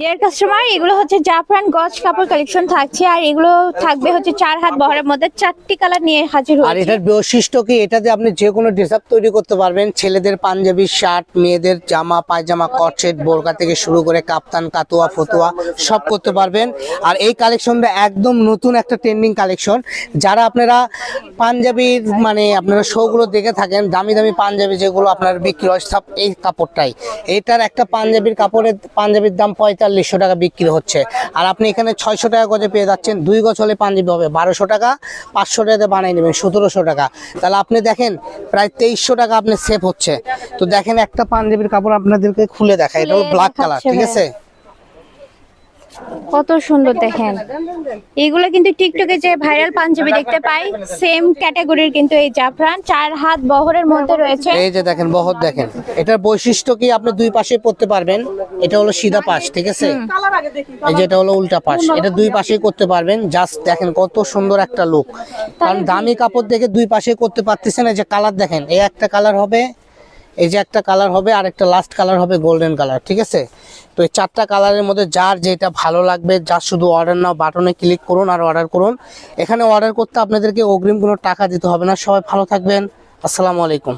Deer customer, এগুলো হচ্ছে জাফরান গজ কাপড় কালেকশন থাকছে, আর এগুলো থাকবে হচ্ছে 4 হাত বহরের মধ্যে 4টি কালার নিয়ে হাজির আর হয়েছে। এটার বৈশিষ্ট্য কি, এটাতে আপনি যে কোনো ড্রেস আপ তৈরি করতে পারবেন। ছেলেদের পাঞ্জাবি, শার্ট, মেয়েদের জামা, পায়জামা, কটসেট, বোরকা থেকে শুরু করে কাপ্তান, কাতুয়া, ফতুয়া সব করতে পারবেন। আর এই কালেকশনটা একদম নতুন একটা ট্রেন্ডিং কালেকশন। যারা আপনারা পাঞ্জাবির মানে আপনারা শোগুলো দেখে থাকেন, দামি দামি পাঞ্জাবি যেগুলো আপনার বিক্রি হয়, সব এই কাপড়টাই। এটার একটা পাঞ্জাবির দাম 4500 টাকা বিক্রি হচ্ছে। আর আপনি এখানে 600 টাকা গজে পেয়ে যাচ্ছেন। 2 গজ হলে পাঞ্জাবি হবে 1200 টাকা, 500 টাকাতে বানিয়ে নেবেন 1700 টাকা। তাহলে আপনি দেখেন প্রায় 2300 টাকা আপনি সেভ হচ্ছে। তো দেখেন একটা পাঞ্জাবির কাপড় আপনাদেরকে খুলে দেখায়, এটা হলো ব্ল্যাক কালার, ঠিক আছে? কত সুন্দর দেখেন। এগুলো কিন্তু টিকটকে যে ভাইরাল পাঞ্জাবি দেখতে পাই, সেম ক্যাটাগরির কিন্তু এই জাফরান 4 হাত বহরের মধ্যে রয়েছে। এই যে দেখেন বহর, দেখেন এটার বৈশিষ্ট্য কি, আপনি দুই পাশে পরতে পারবেন। এটা হলো সিধা পাশ, ঠিক আছে? এই যে এটা হলো উল্টা পাশ, এটা দুই পাশেই করতে পারবেন। জাস্ট দেখেন কত সুন্দর একটা লুক। কারণ দামি কাপড় দেখে দুই পাশে করতে পারতেছেন। এই যে কালার দেখেন, এই একটা কালার হবে, এই যে একটা কালার হবে, আর একটা লাস্ট কালার হবে গোল্ডেন কালার, ঠিক আছে? তো এই 4টা কালারের মধ্যে যার যেটা ভালো লাগবে, যার শুধু অর্ডার নাও বাটনে ক্লিক করুন আর অর্ডার করুন। এখানে অর্ডার করতে আপনাদেরকে অগ্রিম কোনো টাকা দিতে হবে না। সবাই ভালো থাকবেন, আসসালামু আলাইকুম।